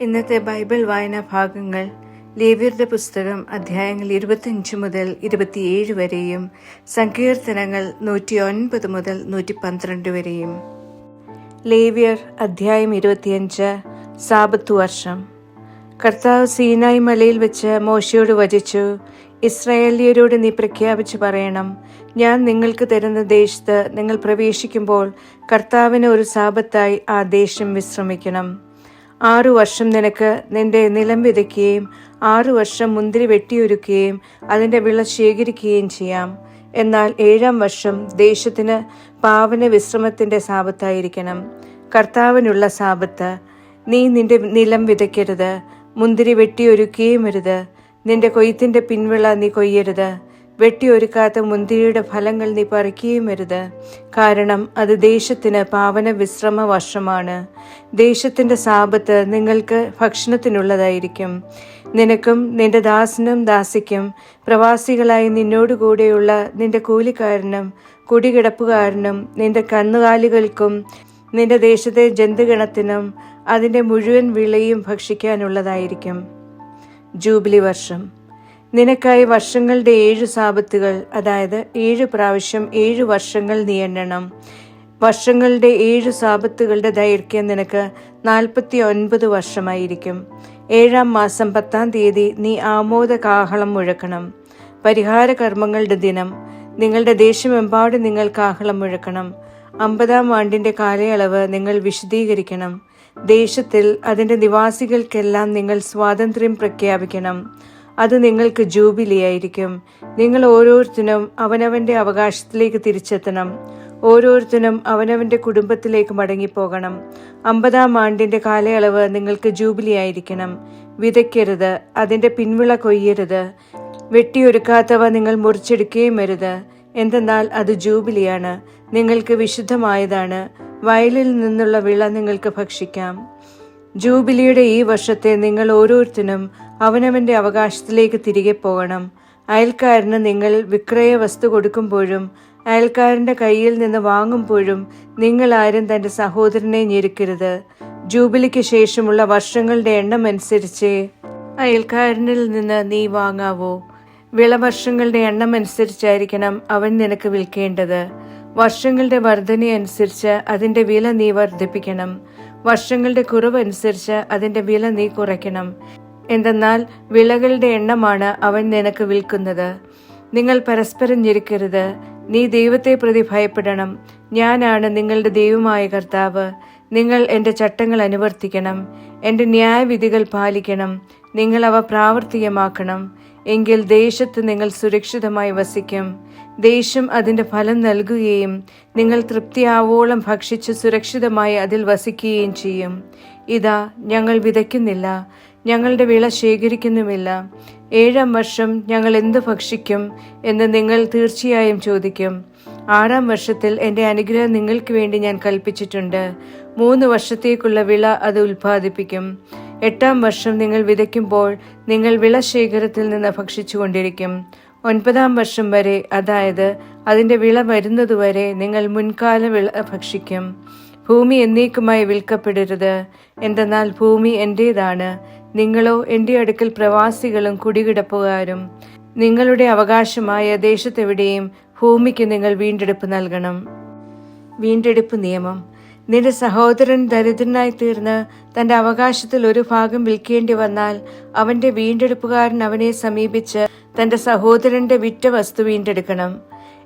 ഇന്നത്തെ ബൈബിൾ വായനാ ഭാഗങ്ങൾ ലേവ്യരുടെ പുസ്തകം അധ്യായങ്ങൾ 25 മുതൽ 27 വരെയും സങ്കീർത്തനങ്ങൾ 109 മുതൽ 112 വരെയും. ലേവ്യർ അധ്യായം 25. സാബത്ത് വർഷം. കർത്താവ് സീനായി മലയിൽ വെച്ച് മോശയോട് വചിച്ചു, ഇസ്രായേലിയരോട് നീ പ്രഖ്യാപിച്ചു പറയണം, ഞാൻ നിങ്ങൾക്ക് തരുന്ന ദേശത്ത് നിങ്ങൾ പ്രവേശിക്കുമ്പോൾ കർത്താവിന് ഒരു സാബത്തായി ആ ദേശം വിശ്രമിക്കണം. 6 വർഷം നിനക്ക് നിന്റെ നിലം വിതയ്ക്കുകയും 6 വർഷം മുന്തിരി വെട്ടിയൊരുക്കുകയും അതിന്റെ വിള ശേഖരിക്കുകയും ചെയ്യാം. എന്നാൽ 7-ാം വർഷം ദേശത്തിന് പാവന വിശ്രമത്തിന്റെ സാബത്തായിരിക്കണം, കർത്താവിനുള്ള സാബത്ത്. നീ നിന്റെ നിലം വിതയ്ക്കരുത്, മുന്തിരി വെട്ടിയൊരുക്കുകയും അരുത്, നിന്റെ കൊയ്ത്തിന്റെ പിൻവിള നീ കൊയ്യരുത്, വെട്ടിയൊരുക്കാത്ത മുന്തിരിയുടെ ഫലങ്ങൾ നീ പറിക്കുകയും അരുത്. കാരണം അത് ദേശത്തിന് പാവന വിശ്രമ വർഷമാണ്. ദേശത്തിന്റെ സാബത്ത് നിങ്ങൾക്ക് ഭക്ഷണത്തിനുള്ളതായിരിക്കും. നിനക്കും നിന്റെ ദാസനും ദാസിക്കും, പ്രവാസികളായി നിന്നോടുകൂടെയുള്ള നിന്റെ കൂലിക്കാരനും കുടികിടപ്പുകാരനും, നിന്റെ കന്നുകാലികൾക്കും നിന്റെ ദേശത്തെ ജന്തുഗണത്തിനും അതിന്റെ മുഴുവൻ വിളയും ഭക്ഷിക്കാനുള്ളതായിരിക്കും. ജൂബിലി വർഷം. നിനക്കായി വർഷങ്ങളുടെ 7 സാബത്തുകൾ, അതായത് 7 പ്രാവശ്യം 7 വർഷങ്ങൾ നീ എണ്ണണം. വർഷങ്ങളുടെ 7 സാബത്തുകളുടെ ദൈർഘ്യം നിനക്ക് 49 വർഷമായിരിക്കും. 7-ാം മാസം 10-ാം തീയതി നീ ആമോദ കാഹളം മുഴക്കണം. പരിഹാര കർമ്മങ്ങളുടെ ദിനം. നിങ്ങളുടെ ദേശമെമ്പാടും നിങ്ങൾ കാഹളം മുഴക്കണം. 50-ാം ആണ്ടിന്റെ കാലയളവ് നിങ്ങൾ വിശദീകരിക്കണം. ദേശത്തിൽ അതിന്റെ നിവാസികൾക്കെല്ലാം നിങ്ങൾ സ്വാതന്ത്ര്യം പ്രഖ്യാപിക്കണം. അത് നിങ്ങൾക്ക് ജൂബിലിയായിരിക്കും. നിങ്ങൾ ഓരോരുത്തരും അവനവന്റെ അവകാശത്തിലേക്ക് തിരിച്ചെത്തണം. ഓരോരുത്തരും അവനവന്റെ കുടുംബത്തിലേക്ക് മടങ്ങിപ്പോകണം. 50-ാം ആണ്ടിന്റെ കാലയളവ് നിങ്ങൾക്ക് ജൂബിലിയായിരിക്കണം. വിതയ്ക്കരുത്, അതിന്റെ പിൻവിള കൊയ്യരുത്, വെട്ടിയൊരുക്കാത്തവ നിങ്ങൾ മുറിച്ചെടുക്കുകയും അരുത്. എന്തെന്നാൽ അത് ജൂബിലിയാണ്, നിങ്ങൾക്ക് വിശുദ്ധമായതാണ്. വയലിൽ നിന്നുള്ള വിള നിങ്ങൾക്ക് ഭക്ഷിക്കാം. ജൂബിലിയുടെ ഈ വർഷത്തെ നിങ്ങൾ ഓരോരുത്തരും അവനവന്റെ അവകാശത്തിലേക്ക് തിരികെ പോകണം. അയൽക്കാരന് നിങ്ങൾ വിക്രയ വസ്തു കൊടുക്കുമ്പോഴും അയൽക്കാരന്റെ കയ്യിൽ നിന്ന് വാങ്ങുമ്പോഴും നിങ്ങൾ ആരും തന്റെ സഹോദരനെ ഞെരുക്കരുത്. ജൂബിലിക്ക് ശേഷമുള്ള വർഷങ്ങളുടെ എണ്ണം അനുസരിച്ച് അയൽക്കാരനിൽ നിന്ന് നീ വാങ്ങാവൂ. വിളവർഷങ്ങളുടെ എണ്ണം അനുസരിച്ചായിരിക്കണം അവൻ നിനക്ക് വിൽക്കേണ്ടത്. വർഷങ്ങളുടെ വർധനയനുസരിച്ച് അതിന്റെ വില നീ വർദ്ധിപ്പിക്കണം. വർഷങ്ങളുടെ കുറവനുസരിച്ച് അതിന്റെ വില നീ കുറയ്ക്കണം. എന്തെന്നാൽ വിളകളുടെ എണ്ണമാണ് അവൻ നിനക്ക് വിൽക്കുന്നത്. നിങ്ങൾ പരസ്പരം ഞെരുക്കരുത്. നീ ദൈവത്തെ പ്രതി ഭയപ്പെടണം. ഞാനാണ് നിങ്ങളുടെ ദൈവമായ കർത്താവ്. നിങ്ങൾ എന്റെ ചട്ടങ്ങൾ അനുവർത്തിക്കണം, എന്റെ ന്യായവിധികൾ പാലിക്കണം. നിങ്ങൾ അവ പ്രാവർത്തികമാക്കണം. എങ്കിൽ ദേശത്ത് നിങ്ങൾ സുരക്ഷിതമായി വസിക്കും. ദേശം അതിന്റെ ഫലം നൽകുകയും നിങ്ങൾ തൃപ്തിയാവോളം ഭക്ഷിച്ച് സുരക്ഷിതമായി അതിൽ വസിക്കുകയും ചെയ്യും. ഇതാ, ഞങ്ങൾ വിതയ്ക്കുന്നില്ല, ഞങ്ങളുടെ വിള ശേഖരിക്കുന്നുമില്ല. 7-ാം വർഷം ഞങ്ങൾ എന്ത് ഭക്ഷിക്കും എന്ന് നിങ്ങൾ തീർച്ചയായും ചോദിക്കും. 6-ാം വർഷത്തിൽ എന്റെ അനുഗ്രഹം നിങ്ങൾക്ക് വേണ്ടി ഞാൻ കൽപ്പിച്ചിട്ടുണ്ട്. 3 വർഷത്തേക്കുള്ള വിള അത് ഉൽപ്പാദിപ്പിക്കും. 8-ാം വർഷം നിങ്ങൾ വിതയ്ക്കുമ്പോൾ നിങ്ങൾ വിളശേഖരത്തിൽ നിന്ന് ഭക്ഷിച്ചുകൊണ്ടിരിക്കും. 9-ാം വർഷം വരെ, അതായത് അതിന്റെ വിള വരുന്നതുവരെ നിങ്ങൾ മുൻകാല വിള ഭക്ഷിക്കും. ഭൂമി എന്നേക്കുമായി വിൽക്കപ്പെടരുത്. എന്തെന്നാൽ ഭൂമി എന്റേതാണ്, നിങ്ങളോ എന്റെ അടുക്കൽ പ്രവാസികളും കുടികിടപ്പുകാരും. നിങ്ങളുടെ അവകാശമായ ദേശത്തെവിടെയും ഭൂമിക്ക് നിങ്ങൾ വീണ്ടെടുപ്പ് നൽകണം. വീണ്ടെടുപ്പ് നിയമം. നിന്റെ സഹോദരൻ ദരിദ്രനായി തീർന്ന് തന്റെ അവകാശത്തിൽ ഒരു ഭാഗം വിൽക്കേണ്ടി വന്നാൽ അവന്റെ വീണ്ടെടുപ്പുകാരൻ അവനെ സമീപിച്ച് തന്റെ സഹോദരന്റെ വിറ്റ വസ്തു വീണ്ടെടുക്കണം.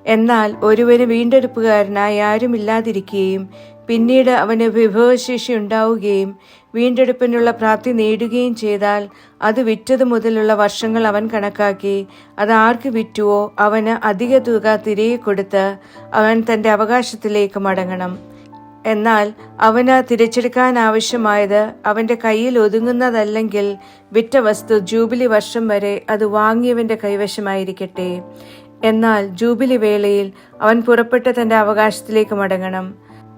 എന്നാൽ ഒരുവന് വീണ്ടെടുപ്പുകാരനായി ആരുമില്ലാതിരിക്കുകയും പിന്നീട് അവന് വിഭവശേഷി ഉണ്ടാവുകയും വീണ്ടെടുപ്പിനുള്ള പ്രാപ്തി നേടുകയും ചെയ്താൽ അത് വിറ്റതു മുതലുള്ള വർഷങ്ങൾ അവൻ കണക്കാക്കി അത് ആർക്ക് വിറ്റുവോ അവന് അധിക തുക തിരികെ കൊടുത്ത് അവൻ തന്റെ അവകാശത്തിലേക്ക് മടങ്ങണം. എന്നാൽ അവന് തിരിച്ചെടുക്കാൻ ആവശ്യമായത് അവന്റെ കയ്യിൽ ഒതുങ്ങുന്നതല്ലെങ്കിൽ വിറ്റ വസ്തു ജൂബിലി വർഷം വരെ അത് വാങ്ങിയവന്റെ കൈവശമായിരിക്കട്ടെ. എന്നാൽ ജൂബിലി വേളയിൽ അവൻ പുറപ്പെട്ട് തന്റെ അവകാശത്തിലേക്ക് മടങ്ങണം.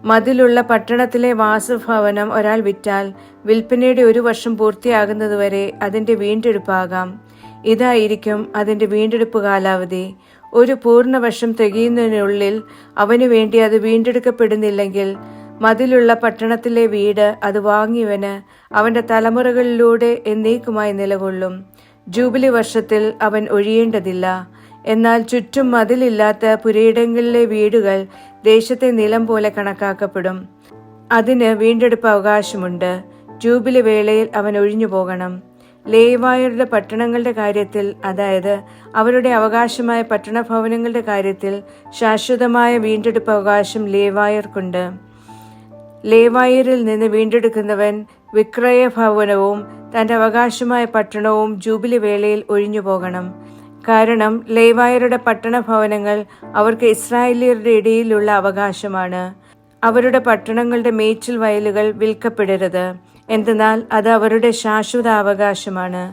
മതിലുള്ള പട്ടണത്തിലെ വാസഭവനം ഒരാൾ വിറ്റാൽ വിൽപ്പനയുടെ 1 വർഷം പൂർത്തിയാകുന്നതുവരെ അതിന്റെ വീണ്ടെടുപ്പാകാം. ഇതായിരിക്കും അതിന്റെ വീണ്ടെടുപ്പ് കാലാവധി. ഒരു പൂർണ്ണവർഷം തികയുന്നതിനുള്ളിൽ അവനു വേണ്ടി അത് വീണ്ടെടുക്കപ്പെടുന്നില്ലെങ്കിൽ മതിലുള്ള പട്ടണത്തിലെ വീട് അത് വാങ്ങിയവന് അവന്റെ തലമുറകളിലൂടെ എന്നേക്കുമായി നിലകൊള്ളും. ജൂബിലി വർഷത്തിൽ അവൻ ഒഴിയേണ്ടതില്ല. എന്നാൽ ചുറ്റും മതിലില്ലാത്ത പുരയിടങ്ങളിലെ വീടുകൾ ദേശത്തെ നിലം പോലെ കണക്കാക്കപ്പെടും. അതിന് വീണ്ടെടുപ്പ് അവകാശമുണ്ട്. ജൂബിലി വേളയിൽ അവൻ ഒഴിഞ്ഞു പോകണം. ലേവായരുടെ പട്ടണങ്ങളുടെ കാര്യത്തിൽ, അതായത് അവരുടെ അവകാശമായ പട്ടണഭവനങ്ങളുടെ കാര്യത്തിൽ ശാശ്വതമായ വീണ്ടെടുപ്പ് അവകാശം ലേവായർക്കുണ്ട്. ലേവായരിൽ നിന്ന് വീണ്ടെടുക്കുന്നവൻ വിക്രയഭവനവും തന്റെ അവകാശമായ പട്ടണവും ജൂബിലി വേളയിൽ ഒഴിഞ്ഞു പോകണം. കാരണം ലേവായരുടെ പട്ടണഭവനങ്ങൾ അവർക്ക് ഇസ്രായേലിയരുടെ ഇടയിലുള്ള അവകാശമാണ്. അവരുടെ പട്ടണങ്ങളുടെ മേച്ചിൽ വയലുകൾ വിൽക്കപ്പെടരുത്, എന്തെന്നാൽ അത് അവരുടെ ശാശ്വത അവകാശമാണ്.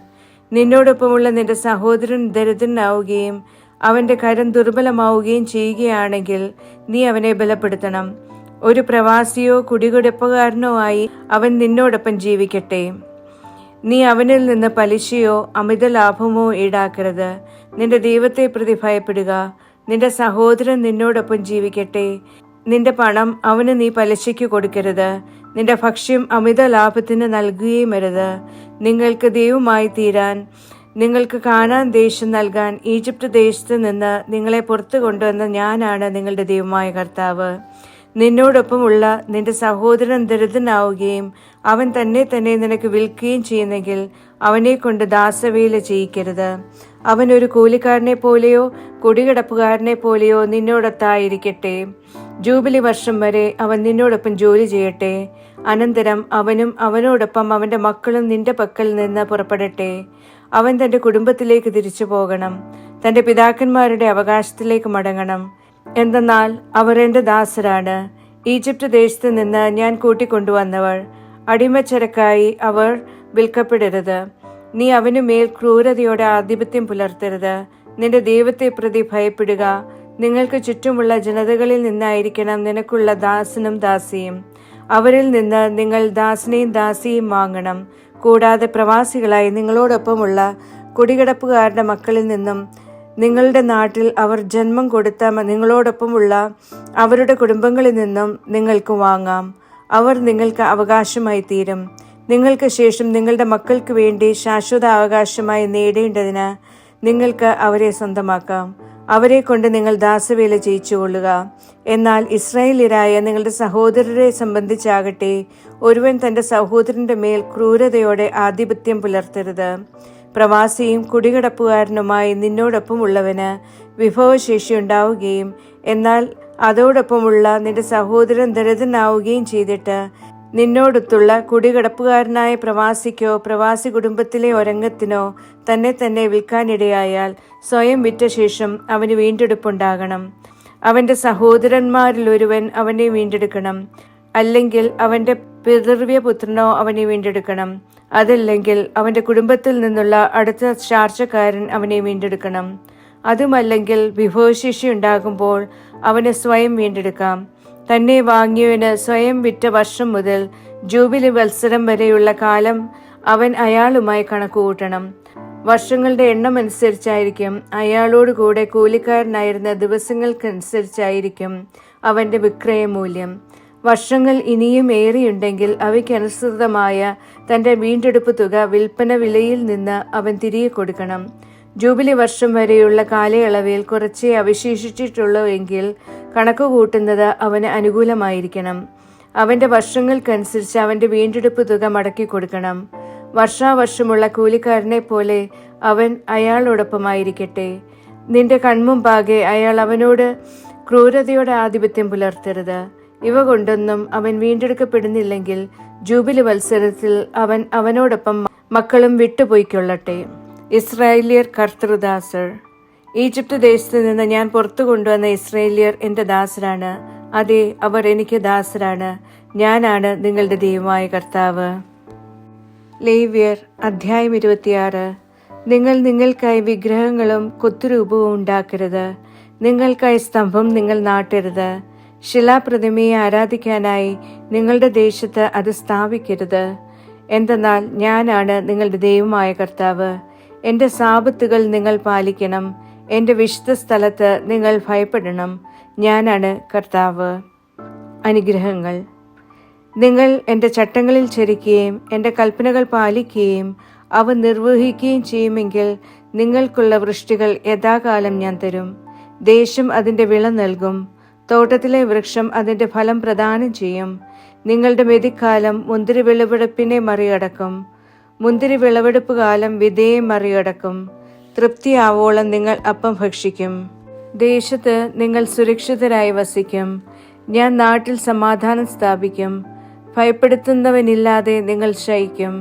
നിന്നോടൊപ്പമുള്ള നിന്റെ സഹോദരൻ ദരിദ്രനാവുകയും അവന്റെ കരം ദുർബലമാവുകയും ചെയ്യുകയാണെങ്കിൽ നീ അവനെ ബലപ്പെടുത്തണം. ഒരു പ്രവാസിയോ കുടികിടപ്പുകാരനോ ആയി അവൻ നിന്നോടൊപ്പം ജീവിക്കട്ടെ. നീ അവനിൽ നിന്ന് പലിശയോ അമിത ലാഭമോ ഈടാക്കരുത്. നിന്റെ ദൈവത്തെ പ്രതി ഭയപ്പെടുക. നിന്റെ സഹോദരൻ നിന്നോടൊപ്പം ജീവിക്കട്ടെ. നിന്റെ പണം അവന് നീ പലിശയ്ക്ക് കൊടുക്കരുത്. നിന്റെ ഭക്ഷ്യം അമിത ലാഭത്തിന് നൽകുകയും അരുത്. നിങ്ങൾക്ക് ദൈവമായി തീരാൻ, നിങ്ങൾക്ക് കാനാൻ ദേശം നൽകാൻ ഈജിപ്റ്റ് ദേശത്ത് നിന്ന് നിങ്ങളെ പുറത്തു കൊണ്ടുവന്ന ഞാനാണ് നിങ്ങളുടെ ദൈവമായ കർത്താവ്. നിന്നോടൊപ്പമുള്ള നിന്റെ സഹോദരൻ ദരിദ്രനാവുകയും അവൻ തന്നെ നിനക്ക് വിൽക്കുകയും ചെയ്യുന്നെങ്കിൽ അവനെ കൊണ്ട് ദാസവേല ചെയ്യിക്കരുത്. അവൻ ഒരു കൂലിക്കാരനെ പോലെയോ കുടികിടപ്പുകാരനെ പോലെയോ നിന്നോടൊത്തായിരിക്കട്ടെ. ജൂബിലി വർഷം വരെ അവൻ നിന്നോടൊപ്പം ജോലി ചെയ്യട്ടെ. അനന്തരം അവനും അവനോടൊപ്പം അവന്റെ മക്കളും നിന്റെ പക്കൽ നിന്ന് പുറപ്പെടട്ടെ. അവൻ തന്റെ കുടുംബത്തിലേക്ക് തിരിച്ചു പോകണം, തന്റെ പിതാക്കന്മാരുടെ അവകാശത്തിലേക്ക് മടങ്ങണം. എന്തെന്നാൽ അവർ എന്റെ ദാസരാണ്, ഈജിപ്റ്റ് ദേശത്ത് നിന്ന് ഞാൻ കൂട്ടിക്കൊണ്ടുവന്നവർ. അടിമച്ചരക്കായി അവർ വിൽക്കപ്പെടരുത്. നീ അവനുമേൽ ക്രൂരതയോടെ ആധിപത്യം പുലർത്തരുത്. നിന്റെ ദൈവത്തെ പ്രതി ഭയപ്പെടുക. നിങ്ങൾക്ക് ചുറ്റുമുള്ള ജനതകളിൽ നിന്നായിരിക്കണം നിനക്കുള്ള ദാസനും ദാസിയും. അവരിൽ നിന്ന് നിങ്ങൾ ദാസനെയും ദാസിയും വാങ്ങണം. കൂടാതെ പ്രവാസികളായി നിങ്ങളോടൊപ്പമുള്ള കുടികിടപ്പുകാരുടെ മക്കളിൽ നിന്നും നിങ്ങളുടെ നാട്ടിൽ അവർ ജന്മം കൊടുത്ത നിങ്ങളോടൊപ്പമുള്ള അവരുടെ കുടുംബങ്ങളിൽ നിന്നും നിങ്ങൾക്ക് വാങ്ങാം. അവർ നിങ്ങൾക്ക് അവകാശമായി തീരും. നിങ്ങൾക്ക് ശേഷം നിങ്ങളുടെ മക്കൾക്ക് വേണ്ടി ശാശ്വത അവകാശമായി നേടേണ്ടതിന് നിങ്ങൾക്ക് അവരെ സ്വന്തമാക്കാം. അവരെ കൊണ്ട് നിങ്ങൾ ദാസവേല ചെയ്യിച്ചുകൊള്ളുക. എന്നാൽ ഇസ്രായേല്യരായ നിങ്ങളുടെ സഹോദരരെ സംബന്ധിച്ചാകട്ടെ, ഒരുവൻ തന്റെ സഹോദരന്റെ മേൽ ക്രൂരതയോടെ ആധിപത്യം പുലർത്തരുത്. പ്രവാസിയും കുടികിടപ്പുകാരനുമായി നിന്നോടൊപ്പമുള്ളവന് വിഭവശേഷി ഉണ്ടാവുകയും എന്നാൽ അതോടൊപ്പമുള്ള നിന്റെ സഹോദരൻ ദരിദ്രനാവുകയും ചെയ്തിട്ട് നിന്നോടൊത്തുള്ള കുടികിടപ്പുകാരനായ പ്രവാസിക്കോ പ്രവാസി കുടുംബത്തിലെ ഒരംഗത്തിനോ തന്നെ വിൽക്കാനിടയായാൽ സ്വയം വിറ്റ ശേഷം അവന് വീണ്ടെടുപ്പുണ്ടാകണം. അവന്റെ സഹോദരന്മാരിലൊരുവൻ അവനെ വീണ്ടെടുക്കണം. അല്ലെങ്കിൽ അവന്റെ പിതൃവ്യപുത്രനോ അവനെ വീണ്ടെടുക്കണം. അതല്ലെങ്കിൽ അവന്റെ കുടുംബത്തിൽ നിന്നുള്ള അടുത്ത ചാർച്ചക്കാരൻ അവനെ വീണ്ടെടുക്കണം. അതുമല്ലെങ്കിൽ വിഭവശേഷി ഉണ്ടാകുമ്പോൾ അവന് സ്വയം വീണ്ടെടുക്കാം. തന്നെ വാങ്ങിയവന് സ്വയം വിറ്റ വർഷം മുതൽ ജൂബിലി വത്സരം വരെയുള്ള കാലം അവൻ അയാളുമായി കണക്കുകൂട്ടണം. വർഷങ്ങളുടെ എണ്ണം അനുസരിച്ചായിരിക്കും അയാളോട് കൂടെ കൂലിക്കാരനായിരുന്ന ദിവസങ്ങൾക്കനുസരിച്ചായിരിക്കും അവന്റെ വിക്രയമൂല്യം. വർഷങ്ങൾ ഇനിയും ഏറെയുണ്ടെങ്കിൽ അവയ്ക്കനുസൃതമായ തന്റെ വീണ്ടെടുപ്പ് തുക വിൽപ്പന വിലയിൽ നിന്ന് അവൻ തിരികെ കൊടുക്കണം. ജൂബിലി വർഷം വരെയുള്ള കാലയളവിൽ കുറച്ചേ അവശേഷിച്ചിട്ടുള്ളൂ എങ്കിൽ കണക്ക് കൂട്ടുന്നത് അവന് അനുകൂലമായിരിക്കണം. അവന്റെ വർഷങ്ങൾക്കനുസരിച്ച് അവന്റെ വീണ്ടെടുപ്പ് തുക മടക്കി കൊടുക്കണം. വർഷാവർഷമുള്ള കൂലിക്കാരനെ പോലെ അവൻ അയാളോടൊപ്പമായിരിക്കട്ടെ. നിന്റെ കൺമുമ്പാകെ അയാൾ അവനോട് ക്രൂരതയോടെ ആധിപത്യം പുലർത്തരുത്. ഇവ കൊണ്ടൊന്നും അവൻ വീണ്ടെടുക്കപ്പെടുന്നില്ലെങ്കിൽ ജൂബിലി വത്സരത്തിൽ അവൻ അവനോടൊപ്പം മക്കളും വിട്ടുപോയിക്കൊള്ളട്ടെ. ഇസ്രായേല്യർ കർത്തൃദാസർ. ഈജിപ്ത് ദേശത്ത് നിന്ന് ഞാൻ പുറത്തു കൊണ്ടുവന്ന ഇസ്രായേല്യർ എന്റെ ദാസരാണ്. അതെ, അവർ എനിക്ക് ദാസരാണ്. ഞാനാണ് നിങ്ങളുടെ ദൈവമായ കർത്താവ്. ലേവ്യർ അധ്യായം 26. നിങ്ങൾ നിങ്ങൾക്കായി വിഗ്രഹങ്ങളും കൊത്തുരൂപവും ഉണ്ടാക്കരുത്. നിങ്ങൾക്കായി സ്തംഭം നിങ്ങൾ നാട്ടരുത്. ശിലാപ്രതിമയെ ആരാധിക്കാനായി നിങ്ങളുടെ ദേശത്ത് അത് സ്ഥാപിക്കരുത്. എന്തെന്നാൽ ഞാനാണ് നിങ്ങളുടെ ദൈവമായ കർത്താവ്. എന്റെ സാബത്തുകൾ നിങ്ങൾ പാലിക്കണം. എന്റെ വിശുദ്ധ സ്ഥലത്ത് നിങ്ങൾ ഭയപ്പെടണം. ഞാനാണ് കർത്താവ്. അനുഗ്രഹങ്ങൾ. നിങ്ങൾ എൻ്റെ ചട്ടങ്ങളിൽ ചരിക്കുകയും എൻ്റെ കൽപ്പനകൾ പാലിക്കുകയും അവ നിർവഹിക്കുകയും ചെയ്യുമെങ്കിൽ നിങ്ങൾക്കുള്ള വൃഷ്ടികൾ യഥാകാലം ഞാൻ തരും. ദേശം അതിൻ്റെ വിള നൽകും, തോട്ടത്തിലെ വൃക്ഷം അതിൻ്റെ ഫലം പ്രദാനം ചെയ്യും. നിങ്ങളുടെ മെതിക്കാലം മുന്തിരി വിളവെടുപ്പിനെ മറികടക്കും, മുന്തിരി വിളവെടുപ്പ് കാലം വിതയെ മറികടക്കും. തൃപ്തിയാവോളം നിങ്ങൾ അപ്പം ഭക്ഷിക്കും. ദേശത്ത് നിങ്ങൾ സുരക്ഷിതരായി വസിക്കും. ഞാൻ നാട്ടിൽ സമാധാനം സ്ഥാപിക്കും. ഭയപ്പെടുത്തുന്നവനില്ലാതെ നിങ്ങൾ ശയിക്കും.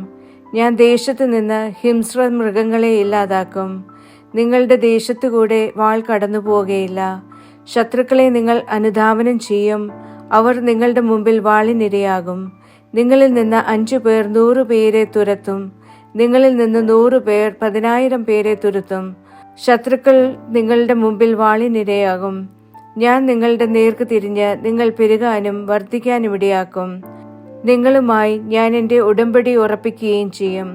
ഞാൻ ദേശത്ത് നിന്ന് ഹിംസ്ര മൃഗങ്ങളെ ഇല്ലാതാക്കും. നിങ്ങളുടെ ദേശത്തുകൂടെ വാൾ കടന്നു പോവുകയില്ല. ശത്രുക്കളെ നിങ്ങൾ അനുധാവനം ചെയ്യും. അവർ നിങ്ങളുടെ മുമ്പിൽ വാളിനിരയാകും. നിങ്ങളിൽ നിന്ന് 5 പേർ 100 പേരെ തുരത്തും. നിങ്ങളിൽ നിന്ന് 100 പേർ 10,000 പേരെ തുരത്തും. ശത്രുക്കൾ നിങ്ങളുടെ മുമ്പിൽ വാളിനിരയാകും. ഞാൻ നിങ്ങളുടെ നേർക്ക് തിരിഞ്ഞ് നിങ്ങൾ പെരുകാനും വർദ്ധിക്കാനും ഇടയാക്കും. നിങ്ങളുമായി ഞാൻ എൻ്റെ ഉടമ്പടി ഉറപ്പിക്കുകയും ചെയ്യും.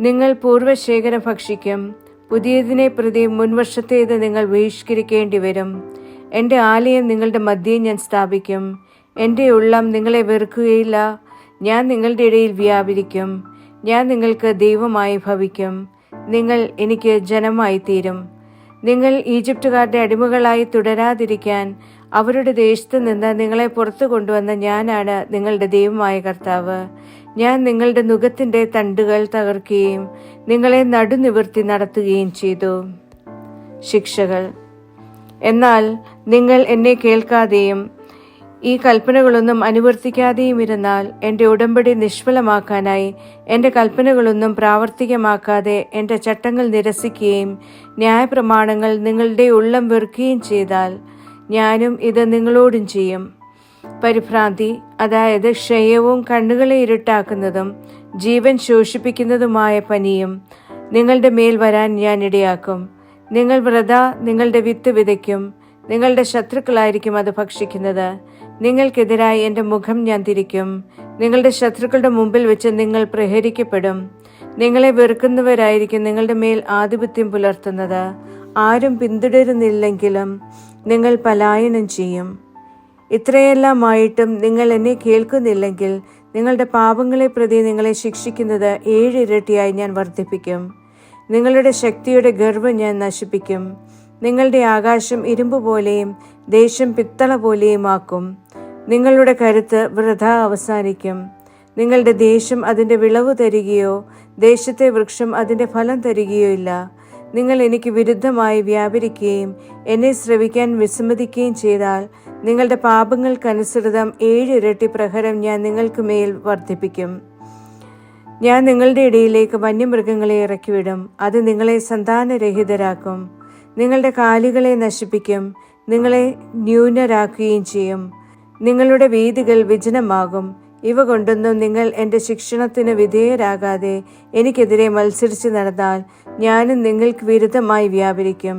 നിങ്ങൾ പൂർവ്വശേഖരം ഭക്ഷിക്കും. പുതിയതിനെ പ്രതി മുൻവർഷത്തേത് നിങ്ങൾ ബഹിഷ്കരിക്കേണ്ടി വരും. എൻ്റെ ആലയം നിങ്ങളുടെ മധ്യേ ഞാൻ സ്ഥാപിക്കും. എൻ്റെ ഉള്ളം നിങ്ങളെ വെറുക്കുകയില്ല. ഞാൻ നിങ്ങളുടെ ഇടയിൽ വ്യാപരിക്കും. ഞാൻ നിങ്ങൾക്ക് ദൈവമായി ഭവിക്കും. നിങ്ങൾ എനിക്ക് ജനമായി തീരും. നിങ്ങൾ ഈജിപ്തുകാരുടെ അടിമകളായി തുടരാതിരിക്കാൻ അവരുടെ ദേശത്ത് നിന്ന് നിങ്ങളെ പുറത്തു കൊണ്ടുവന്ന ഞാനാണ് നിങ്ങളുടെ ദൈവമായ കർത്താവ്. ഞാൻ നിങ്ങളുടെ നുകത്തിൻ്റെ തണ്ടുകൾ തകർക്കുകയും നിങ്ങളെ നടുനിവർത്തി നടത്തുകയും ചെയ്തു. ശിക്ഷകൾ. എന്നാൽ നിങ്ങൾ എന്നെ കേൾക്കാതെയും ഈ കൽപ്പനകളൊന്നും അനുവർത്തിക്കാതെയും ഇരുന്നാൽ എൻ്റെ ഉടമ്പടി നിഷ്ഫലമാക്കാനായി എൻ്റെ കൽപ്പനകളൊന്നും പ്രാവർത്തികമാക്കാതെ എൻ്റെ ചട്ടങ്ങൾ നിരസിക്കുകയും ന്യായപ്രമാണങ്ങൾ നിങ്ങളുടെ ഉള്ളം വെറുക്കുകയും ചെയ്താൽ ഞാനും ഇത് നിങ്ങളോടും ചെയ്യും. പരിഭ്രാന്തി, അതായത് ക്ഷയവും കണ്ണുകളെ ഇരുട്ടാക്കുന്നതും ജീവൻ ശോഷിപ്പിക്കുന്നതുമായ പനിയും നിങ്ങളുടെ മേൽ വരാൻ ഞാൻ ഇടയാക്കും. നിങ്ങൾ വൃഥാ നിങ്ങളുടെ വിത്ത് വിതയ്ക്കും. നിങ്ങളുടെ ശത്രുക്കളായിരിക്കും അത് ഭക്ഷിക്കുന്നത്. നിങ്ങൾക്കെതിരായി എൻ്റെ മുഖം ഞാൻ തിരിക്കും. നിങ്ങളുടെ ശത്രുക്കളുടെ മുമ്പിൽ വെച്ച് നിങ്ങൾ പ്രഹരിക്കപ്പെടും. നിങ്ങളെ വെറുക്കുന്നവരായിരിക്കും നിങ്ങളുടെ മേൽ ആധിപത്യം പുലർത്തുന്നത്. ആരും പിന്തുടരുന്നില്ലെങ്കിലും നിങ്ങൾ പലായനം ചെയ്യും. ഇത്രയെല്ലാമായിട്ടും നിങ്ങൾ എന്നെ കേൾക്കുന്നില്ലെങ്കിൽ നിങ്ങളുടെ പാപങ്ങളെ പ്രതി നിങ്ങളെ ശിക്ഷിക്കുന്നത് 7 ഇരട്ടിയായി ഞാൻ വർദ്ധിപ്പിക്കും. നിങ്ങളുടെ ശക്തിയുടെ ഗർവ്വം ഞാൻ നശിപ്പിക്കും. നിങ്ങളുടെ ആകാശം ഇരുമ്പ് പോലെയും ദേശം പിത്തള പോലെയും ആക്കും. നിങ്ങളുടെ കരുത്ത് വൃഥാ അവസാനിക്കും. നിങ്ങളുടെ ദേശം അതിൻ്റെ വിളവ് തരികയോ ദേശത്തെ വൃക്ഷം അതിൻ്റെ ഫലം തരികയോ ഇല്ല. നിങ്ങൾ എനിക്ക് വിരുദ്ധമായി വ്യാപരിക്കുകയും എന്നെ ശ്രവിക്കാൻ വിസമ്മതിക്കുകയും ചെയ്താൽ നിങ്ങളുടെ പാപങ്ങൾക്കനുസൃതം 7 ഇരട്ടി പ്രഹരം ഞാൻ നിങ്ങൾക്ക് മേൽ വർദ്ധിപ്പിക്കും. ഞാൻ നിങ്ങളുടെ ഇടയിലേക്ക് വന്യമൃഗങ്ങളെ ഇറക്കിവിടും. അത് നിങ്ങളെ സന്താനരഹിതരാക്കും. നിങ്ങളുടെ കാലികളെ നശിപ്പിക്കും. നിങ്ങളെ ന്യൂനരാക്കുകയും ചെയ്യും. നിങ്ങളുടെ വീഥികൾ വിജനമാകും. ഇവ കൊണ്ടൊന്നും നിങ്ങൾ എൻ്റെ ശിക്ഷണത്തിന് വിധേയരാകാതെ എനിക്കെതിരെ മത്സരിച്ച് നടന്നാൽ ഞാനും നിങ്ങൾക്ക് വിരുദ്ധമായി വ്യാപരിക്കും.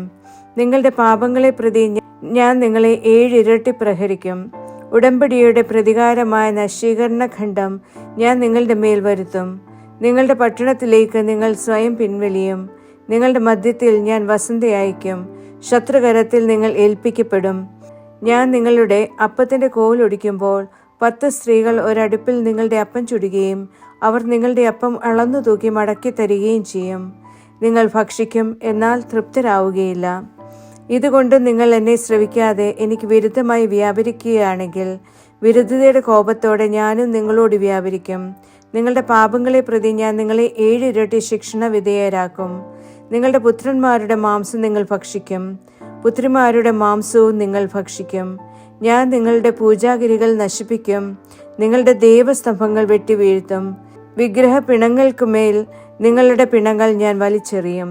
നിങ്ങളുടെ പാപങ്ങളെ പ്രതി ഞാൻ നിങ്ങളെ 7 ഇരട്ടി പ്രഹരിക്കും. ഉടമ്പടിയുടെ പ്രതികാരമായ നശീകരണ ഖണ്ഡം ഞാൻ നിങ്ങളുടെ മേൽ വരുത്തും. നിങ്ങളുടെ പട്ടണത്തിലേക്ക് നിങ്ങൾ സ്വയം പിൻവലിയും. നിങ്ങളുടെ മധ്യത്തിൽ ഞാൻ വസന്ത അയക്കും. ശത്രുകരത്തിൽ നിങ്ങൾ ഏൽപ്പിക്കപ്പെടും. ഞാൻ നിങ്ങളുടെ അപ്പത്തിൻ്റെ കോലൊടിക്കുമ്പോൾ 10 സ്ത്രീകൾ ഒരടുപ്പിൽ നിങ്ങളുടെ അപ്പം ചുടുകയും അവർ നിങ്ങളുടെ അപ്പം അളന്നു തൂക്കി മടക്കി തരികയും ചെയ്യും. നിങ്ങൾ ഭക്ഷിക്കും, എന്നാൽ തൃപ്തരാവുകയില്ല. ഇതുകൊണ്ട് നിങ്ങൾ എന്നെ ശ്രവിക്കാതെ എനിക്ക് വിരുദ്ധമായി വ്യാപരിക്കുകയാണെങ്കിൽ വിരുദ്ധതയുടെ കോപത്തോടെ ഞാനും നിങ്ങളോട് വ്യാപരിക്കും. നിങ്ങളുടെ പാപങ്ങളെ പ്രതി ഞാൻ നിങ്ങളെ 7 ഇരട്ടി ശിക്ഷണ വിധേയരാക്കും. നിങ്ങളുടെ പുത്രന്മാരുടെ മാംസം നിങ്ങൾ ഭക്ഷിക്കും, പുത്രിമാരുടെ മാംസവും നിങ്ങൾ ഭക്ഷിക്കും. ഞാൻ നിങ്ങളുടെ പൂജാഗിരികൾ നശിപ്പിക്കും. നിങ്ങളുടെ ദേവസ്തംഭങ്ങൾ വെട്ടിവീഴ്ത്തും. വിഗ്രഹ പിണങ്ങൾക്കുമേൽ നിങ്ങളുടെ പിണങ്ങൾ ഞാൻ വലിച്ചെറിയും.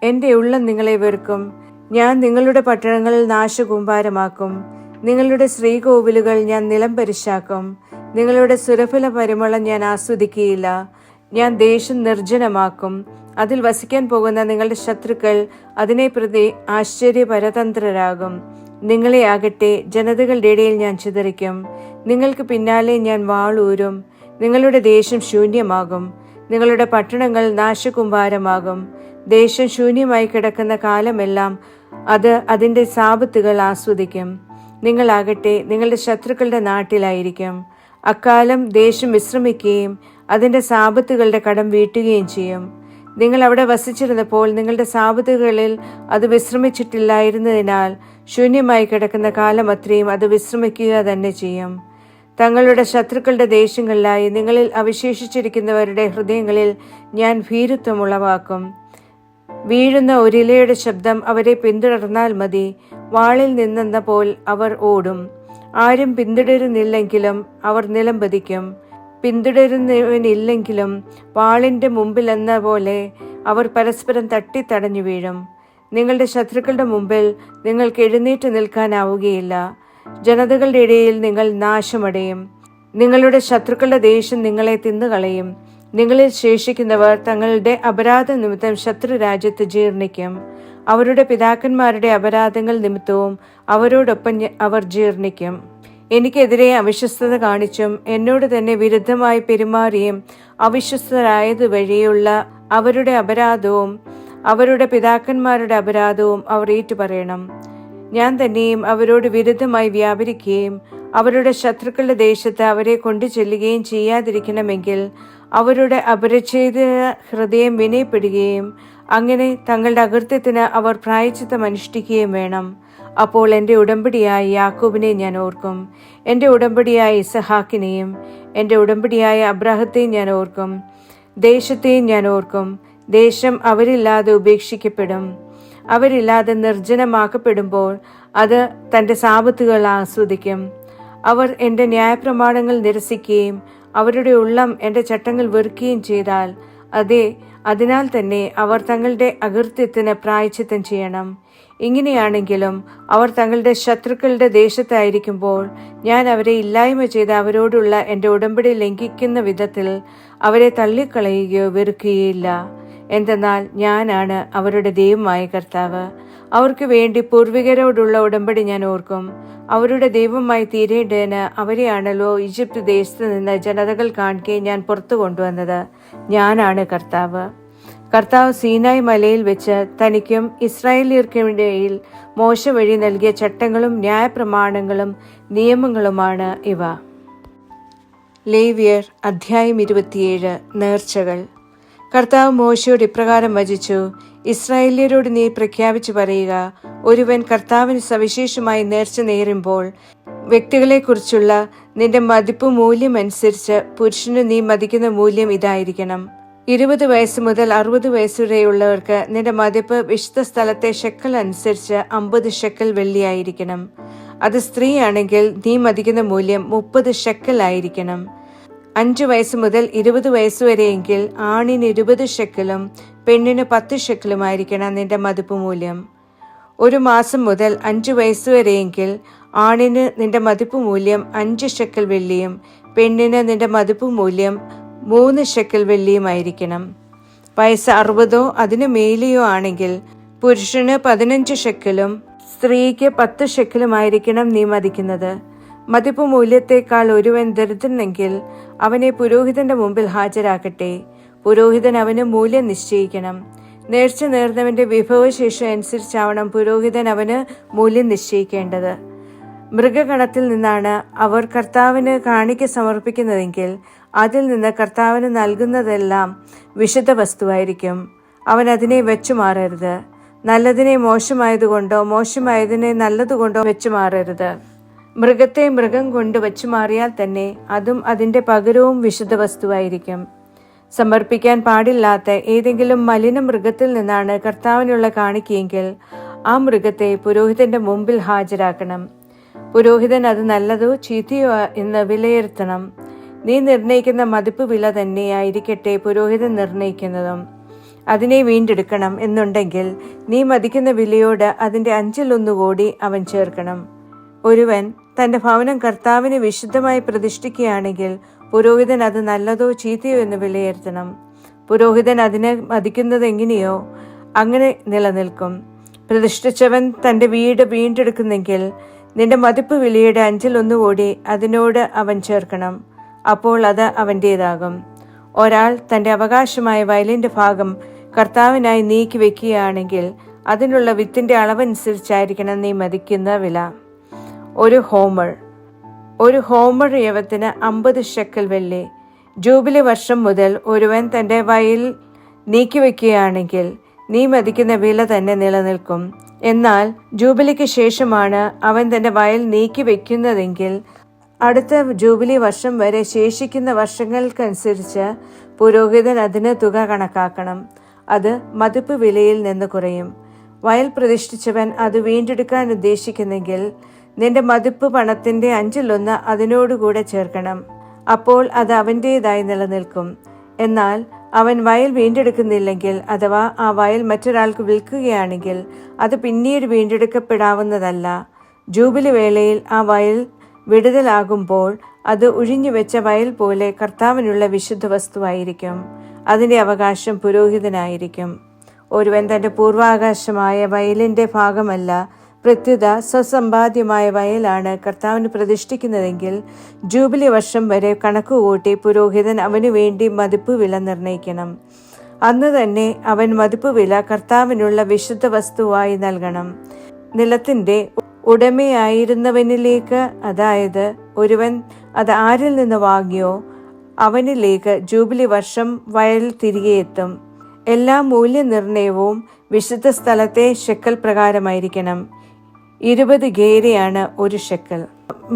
എൻ്റെ ഉള്ളം നിങ്ങളെ വെറുക്കും. ഞാൻ നിങ്ങളുടെ പട്ടണങ്ങളിൽ നാശകൂമ്പാരമാക്കും. നിങ്ങളുടെ ശ്രീകോവിലുകൾ ഞാൻ നിലം പരിശാക്കും. നിങ്ങളുടെ സുരഫല പരിമളം ഞാൻ ആസ്വദിക്കുകയില്ല. ഞാൻ ദേശം നിർജ്ജനമാക്കും. അതിൽ വസിക്കാൻ പോകുന്ന നിങ്ങളുടെ ശത്രുക്കൾ അതിനെ പ്രതി ആശ്ചര്യപരതന്ത്രരാകും. നിങ്ങളെ ആകട്ടെ ജനതകളുടെ ഇടയിൽ ഞാൻ ചിതറിക്കും. നിങ്ങൾക്ക് പിന്നാലെ ഞാൻ വാളൂരും. നിങ്ങളുടെ ദേശം ശൂന്യമാകും. നിങ്ങളുടെ പട്ടണങ്ങൾ നാശകുമ്പാരമാകും. ദേശം ശൂന്യമായി കിടക്കുന്ന കാലമെല്ലാം അത് അതിൻ്റെ സാപത്തുകൾ ആസ്വദിക്കും. നിങ്ങളാകട്ടെ നിങ്ങളുടെ ശത്രുക്കളുടെ നാട്ടിലായിരിക്കും. അക്കാലം ദേശം വിശ്രമിക്കുകയും അതിൻ്റെ സാപത്തുകളുടെ കടം വീട്ടുകയും ചെയ്യും. നിങ്ങൾ അവിടെ വസിച്ചിരുന്നപ്പോൾ നിങ്ങളുടെ സാപത്തുകളിൽ അത് വിശ്രമിച്ചിട്ടില്ലായിരുന്നതിനാൽ ശൂന്യമായി കിടക്കുന്ന കാലം അത്രയും അത് വിശ്രമിക്കുക തന്നെ ചെയ്യും. തങ്ങളുടെ ശത്രുക്കളുടെ ദേശങ്ങളിലായി നിങ്ങളിൽ അവശേഷിച്ചിരിക്കുന്നവരുടെ ഹൃദയങ്ങളിൽ ഞാൻ ഭീരുത്വം ഉളവാക്കും. വീഴുന്ന ഒരിലയുടെ ശബ്ദം അവരെ പിന്തുടർന്നാൽ മതി. വാളിൽ നിന്നെന്ന പോൽ അവർ ഓടും. ആരും പിന്തുടരുന്നില്ലെങ്കിലും അവർ നിലം പതിക്കും. പിന്തുടരുന്നവനില്ലെങ്കിലും വാളിൻ്റെ മുമ്പിലെന്ന പോലെ അവർ പരസ്പരം തട്ടിത്തടഞ്ഞു വീഴും. നിങ്ങളുടെ ശത്രുക്കളുടെ മുമ്പിൽ നിങ്ങൾക്ക് എഴുന്നേറ്റ് നിൽക്കാനാവുകയില്ല. ജനതകളുടെ ഇടയിൽ നിങ്ങൾ നാശമടയും. നിങ്ങളുടെ ശത്രുക്കളുടെ ദേശം നിങ്ങളെ തിന്നുകളയും. നിങ്ങളിൽ ശേഷിക്കുന്നവർ തങ്ങളുടെ അപരാധ നിമിത്തം ശത്രു രാജ്യത്ത് ജീർണിക്കും. അവരുടെ പിതാക്കന്മാരുടെ അപരാധങ്ങൾ നിമിത്തവും അവരോടൊപ്പം അവർ ജീർണിക്കും. എനിക്കെതിരെ അവിശ്വസ്തത കാണിച്ചും എന്നോട് തന്നെ വിരുദ്ധമായി പെരുമാറിയും അവിശ്വസ്തരായത് വഴിയുള്ള അവരുടെ അപരാധവും അവരുടെ പിതാക്കന്മാരുടെ അപരാധവും അവർ ഏറ്റുപറയണം. ഞാൻ തന്നെയും അവരോട് വിരുദ്ധമായി വ്യാപരിക്കുകയും അവരുടെ ശത്രുക്കളുടെ ദേശത്ത് അവരെ കൊണ്ടു ചെല്ലുകയും ചെയ്യാതിരിക്കണമെങ്കിൽ അവരുടെ അപരിച്ഛേദ ഹൃദയം വിനയപ്പെടുകയും അങ്ങനെ തങ്ങളുടെ അകൃത്യത്തിന് അവർ പ്രായശ്ചിത്തം അനുഷ്ഠിക്കുകയും വേണം. അപ്പോൾ എൻ്റെ ഉടമ്പടിയായ യാക്കോബിനെ ഞാൻ ഓർക്കും, എൻ്റെ ഉടമ്പടിയായ ഇസഹാക്കിനെയും എൻ്റെ ഉടമ്പടിയായ അബ്രാഹത്തെയും ഞാൻ ഓർക്കും. ദേശത്തെയും ഞാൻ ഓർക്കും. ദേശം അവരില്ലാതെ ഉപേക്ഷിക്കപ്പെടും. അവരില്ലാതെ നിർജ്ജനമാക്കപ്പെടുമ്പോൾ അത് തൻ്റെ സാപത്തുകൾ ആസ്വദിക്കും. അവർ എൻ്റെ ന്യായപ്രമാണങ്ങൾ നിരസിക്കുകയും അവരുടെ ഉള്ളം എൻ്റെ ചട്ടങ്ങൾ വെറുക്കുകയും ചെയ്താൽ, അതെ, അതിനാൽ തന്നെ അവർ തങ്ങളുടെ അകൃത്യത്തിന് പ്രായശ്ചിത്തം ചെയ്യണം. ഇങ്ങനെയാണെങ്കിലും അവർ തങ്ങളുടെ ശത്രുക്കളുടെ ദേശത്തായിരിക്കുമ്പോൾ ഞാൻ അവരെ ഇല്ലായ്മ ചെയ്ത് അവരോടുള്ള എൻ്റെ ഉടമ്പടി ലംഘിക്കുന്ന വിധത്തിൽ അവരെ തള്ളിക്കളയുകയോ വെറുക്കുകയില്ല. എന്തെന്നാൽ ഞാനാണ് അവരുടെ ദൈവമായ കർത്താവ്. അവർക്ക് വേണ്ടി പൂർവികരോടുള്ള ഉടമ്പടി ഞാൻ ഓർക്കും. അവരുടെ ദൈവമായി തീരേണ്ടതിന് അവരെയാണല്ലോ ഈജിപ്ത് ദേശത്ത് നിന്ന് ജനതകൾ കാണിക്കെ ഞാൻ പുറത്തു കൊണ്ടുവന്നത്. ഞാനാണ് കർത്താവ്. കർത്താവ് സീനായ് മലയിൽ വെച്ച് തനിക്കും ഇസ്രായേലിയർക്കുമിടയിൽ മോശ വഴി നൽകിയ ചട്ടങ്ങളും ന്യായപ്രമാണങ്ങളും നിയമങ്ങളുമാണ് ഇവ. ലേവ്യർ അധ്യായം 27. നേർച്ചകൾ. കർത്താവ് മോശയോട് ഇപ്രകാരം വചിച്ചു: ഇസ്രായേല്യരോട് നീ പ്രഖ്യാപിച്ചു പറയുക, ഒരുവൻ കർത്താവിന് സവിശേഷമായി നേർച്ച നേരുമ്പോൾ വ്യക്തികളെക്കുറിച്ചുള്ള നിന്റെ മതിപ്പ് മൂല്യം അനുസരിച്ച് പുരുഷന് നീ മതിക്കുന്ന മൂല്യം ഇതായിരിക്കണം. 20 വയസ്സ് മുതൽ 60 വയസ്സുവരെയുള്ളവർക്ക് നിന്റെ മതിപ്പ് വിശുദ്ധ സ്ഥലത്തെ ഷെക്കൽ അനുസരിച്ച് 50 ഷെക്കൽ വെള്ളിയായിരിക്കണം. അത് സ്ത്രീയാണെങ്കിൽ നീ മതിക്കുന്ന മൂല്യം 30 ഷെക്കൽ ആയിരിക്കണം. 5 വയസ്സ് മുതൽ 20 വയസ്സുവരെയെങ്കിൽ ആണിന് 20 ഷെക്കലും പെണ്ണിന് 10 ഷെക്കലുമായിരിക്കണം നിന്റെ മതിപ്പ് മൂല്യം. 1 മാസം മുതൽ 5 വയസ്സുവരെയെങ്കിൽ ആണിന് നിന്റെ മതിപ്പ് മൂല്യം 5 ഷെക്കൽ വെള്ളിയും പെണ്ണിന് നിന്റെ മതിപ്പ് മൂല്യം 3 ഷെക്കൽ വെള്ളിയുമായിരിക്കണം. വയസ്സ് 60 അതിനു മേലെയോ ആണെങ്കിൽ പുരുഷന് 15 ഷെക്കലും സ്ത്രീക്ക് 10 ഷെക്കലുമായിരിക്കണം നീ മതിക്കുന്നത്. മതിപ്പ് മൂല്യത്തെക്കാൾ ഒരുവൻ ദരിദ്രനെങ്കിൽ അവനെ പുരോഹിതന്റെ മുമ്പിൽ ഹാജരാക്കട്ടെ. പുരോഹിതൻ അവന് മൂല്യം നിശ്ചയിക്കണം. നേർച്ച നേർന്നവന്റെ വിഭവശേഷി അനുസരിച്ചാവണം പുരോഹിതൻ അവന് മൂല്യം നിശ്ചയിക്കേണ്ടത്. മൃഗഗണത്തിൽ നിന്നാണ് അവർ കർത്താവിന് കാണിക്ക സമർപ്പിക്കുന്നതെങ്കിൽ അതിൽ നിന്ന് കർത്താവിന് നൽകുന്നതെല്ലാം വിശുദ്ധ വസ്തുവായിരിക്കും. അവൻ അതിനെ വെച്ചു മാറരുത്. നല്ലതിനെ മോശമായതുകൊണ്ടോ മോശമായതിനെ നല്ലതുകൊണ്ടോ വെച്ചു മാറരുത്. മൃഗത്തെ മൃഗം കൊണ്ട് വെച്ചു മാറിയാൽ തന്നെ അതും അതിൻ്റെ പകരവും വിശുദ്ധ വസ്തുവായിരിക്കും. സമർപ്പിക്കാൻ പാടില്ലാത്ത ഏതെങ്കിലും മലിന മൃഗത്തിൽ നിന്നാണ് കർത്താവിനുള്ള കാണിക്കയെങ്കിൽ ആ മൃഗത്തെ പുരോഹിതന്റെ മുമ്പിൽ ഹാജരാക്കണം. പുരോഹിതൻ അത് നല്ലതോ ചീത്തയോ എന്ന് വിലയിരുത്തണം. നീ നിർണയിക്കുന്ന മതിപ്പ് വില തന്നെയായിരിക്കട്ടെ പുരോഹിതൻ നിർണയിക്കുന്നതും. അതിനെ വീണ്ടെടുക്കണം എന്നുണ്ടെങ്കിൽ നീ മതിക്കുന്ന വിലയോട് അതിൻ്റെ 1/5 കൂടി അവൻ ചേർക്കണം. ഒരുവൻ തൻ്റെ ഭവനം കർത്താവിന് വിശുദ്ധമായി പ്രതിഷ്ഠിക്കുകയാണെങ്കിൽ പുരോഹിതൻ അത് നല്ലതോ ചീത്തയോ എന്ന് വിലയിരുത്തണം. പുരോഹിതൻ അതിനെ മതിക്കുന്നത് എങ്ങനെയോ അങ്ങനെ നിലനിൽക്കും. പ്രതിഷ്ഠിച്ചവൻ തൻ്റെ വീട് വീണ്ടെടുക്കുന്നെങ്കിൽ നിന്റെ മതിപ്പ് വിലയുടെ 1/5 കൂടി അതിനോട് അവൻ ചേർക്കണം. അപ്പോൾ അത് അവൻ്റേതാകും. ഒരാൾ തൻ്റെ അവകാശമായ വയലിൻ്റെ ഭാഗം കർത്താവിനായി നീക്കി വെക്കുകയാണെങ്കിൽ അതിനുള്ള വിത്തിൻ്റെ അളവനുസരിച്ചായിരിക്കണം നീ മതിക്കുന്ന വില. 1 ഹോമർ. ഒരു ഹോമർ യവത്തിന് 50 ഷെക്കൽ വെള്ളി. ജൂബിലി വർഷം മുതൽ ഒരുവൻ തൻ്റെ വയൽ നീക്കിവെക്കുകയാണെങ്കിൽ നീ മതിക്കുന്ന വില തന്നെ നിലനിൽക്കും. എന്നാൽ ജൂബിലിക്ക് ശേഷമാണ് അവൻ തൻ്റെ വയൽ നീക്കിവെക്കുന്നതെങ്കിൽ അടുത്ത ജൂബിലി വർഷം വരെ ശേഷിക്കുന്ന വർഷങ്ങൾക്കനുസരിച്ച് പുരോഹിതൻ അതിന് തുക കണക്കാക്കണം. അത് മതിപ്പ് വിലയിൽ നിന്ന് കുറയും. വയൽ പ്രതിഷ്ഠിച്ചവൻ അത് വീണ്ടെടുക്കാൻ ഉദ്ദേശിക്കുന്നെങ്കിൽ നിന്റെ മതിപ്പ് പണത്തിന്റെ 1/5 അതിനോടുകൂടെ ചേർക്കണം. അപ്പോൾ അത് അവൻ്റേതായി നിലനിൽക്കും. എന്നാൽ അവൻ വയൽ വീണ്ടെടുക്കുന്നില്ലെങ്കിൽ അഥവാ ആ വയൽ മറ്റൊരാൾക്ക് വിൽക്കുകയാണെങ്കിൽ അത് പിന്നീട് വീണ്ടെടുക്കപ്പെടാവുന്നതല്ല. ജൂബിലി വേളയിൽ ആ വയൽ വിടുതലാകുമ്പോൾ അത് ഒഴിഞ്ഞുവെച്ച വയൽ പോലെ കർത്താവിനുള്ള വിശുദ്ധ വസ്തുവായിരിക്കും. അതിൻ്റെ അവകാശം പുരോഹിതനായിരിക്കും. ഒരുവൻ തൻ്റെ പൂർവാകാശമായ വയലിൻ്റെ ഭാഗമല്ല, പ്രത്യുത സ്വസമ്പാദ്യമായ വയലാണ് കർത്താവിന് പ്രതിഷ്ഠിക്കുന്നതെങ്കിൽ ജൂബിലി വർഷം വരെ കണക്കുകൂട്ടി പുരോഹിതൻ അവനു വേണ്ടി മതിപ്പ് വില നിർണയിക്കണം. അന്ന് തന്നെ അവൻ മതിപ്പ് വില കർത്താവിനുള്ള വിശുദ്ധ വസ്തുവായി നൽകണം. നിലത്തിൻ്റെ ഉടമയായിരുന്നവനിലേക്ക്, അതായത് ഒരുവൻ അത് ആരിൽ നിന്ന് വാങ്ങിയോ അവനിലേക്ക് ജൂബിലി വർഷം വയൽ തിരികെ എത്തും. എല്ലാ മൂല്യനിർണയവും വിശുദ്ധ സ്ഥലത്തെ ഷെക്കൽ പ്രകാരമായിരിക്കണം. 20 ഗേരയാണ് 1 ഷെക്കൽ.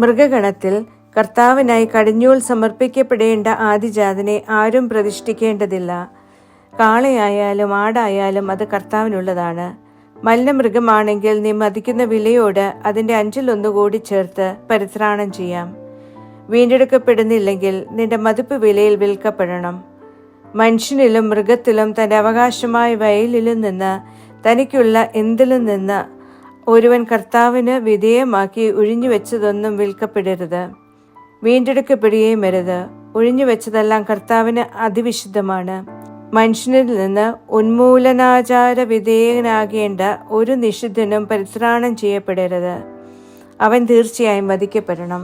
മൃഗഗണത്തിൽ കർത്താവിനായി കടിഞ്ഞൂൽ സമർപ്പിക്കപ്പെടേണ്ട ആദിജാതനെ ആരും പ്രതിഷ്ഠിക്കേണ്ടതില്ല. കാളയായാലും ആടായാലും അത് കർത്താവിനുള്ളതാണ്. മലിനമൃഗമാണെങ്കിൽ നീ മതിക്കുന്ന വിലയോട് അതിൻ്റെ 1/5 കൂടി ചേർത്ത് പരിത്രാണം ചെയ്യാം. വീണ്ടെടുക്കപ്പെടുന്നില്ലെങ്കിൽ നിന്റെ മതിപ്പ് വിലയിൽ വിൽക്കപ്പെടണം. മനുഷ്യനിലും മൃഗത്തിലും തൻ്റെ അവകാശമായ വയലിലും നിന്ന് തനിക്കുള്ള എന്തിലും നിന്ന് ഒരുവൻ കർത്താവിന് വിധേയമാക്കി ഒഴിഞ്ഞുവെച്ചതൊന്നും വിൽക്കപ്പെടരുത്. വീണ്ടെടുക്കപ്പെടുകയും അരുത്. ഒഴിഞ്ഞുവെച്ചതെല്ലാം കർത്താവിന് അതിവിശുദ്ധമാണ്. മനുഷ്യനിൽ നിന്ന് ഉന്മൂലനാചാര വിധേയനാകേണ്ട ഒരു നിഷിദ്ധനും പരിത്രാണം ചെയ്യപ്പെടരുത്. അവൻ തീർച്ചയായും വധിക്കപ്പെടണം.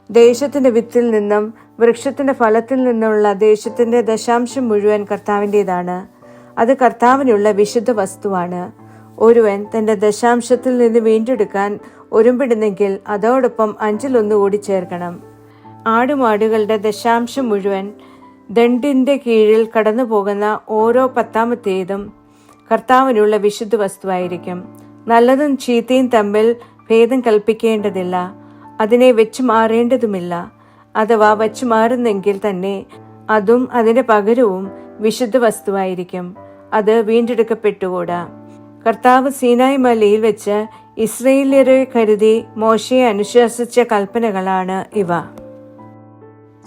ദേശത്തിന്റെ വിത്തിൽ നിന്നും വൃക്ഷത്തിന്റെ ഫലത്തിൽ നിന്നുള്ള ദേശത്തിന്റെ ദശാംശം മുഴുവൻ കർത്താവിൻ്റെതാണ്. അത് കർത്താവിനുള്ള വിശുദ്ധ വസ്തുവാണ്. ഒരുവൻ തന്റെ ദശാംശത്തിൽ നിന്ന് വീണ്ടെടുക്കാൻ ഒരുമ്പിടുന്നെങ്കിൽ അതോടൊപ്പം 1/5 കൂടി ചേർക്കണം. ആടുമാടുകളുടെ ദശാംശം മുഴുവൻ ദണ്ഡിന്റെ കീഴിൽ കടന്നു പോകുന്ന ഓരോ 10ാമത്തേതും കർത്താവിനുള്ള വിശുദ്ധ വസ്തുവായിരിക്കും. നല്ലതും ചീത്തയും തമ്മിൽ ഭേദം കൽപ്പിക്കേണ്ടതില്ല. അതിനെ വെച്ചു മാറേണ്ടതുമില്ല. അഥവാ വച്ചു മാറുന്നെങ്കിൽ തന്നെ അതും അതിന്റെ പകരവും വിശുദ്ധ വസ്തുവായിരിക്കും. അത് വീണ്ടെടുക്കപ്പെട്ടുകൂടാ. കർത്താവ് സീനായ് മലയിൽ വെച്ച് ഇസ്രായേല്യരെ കരുതി മോശയെ അനുശാസിച്ച കൽപ്പനകളാണ് ഇവ.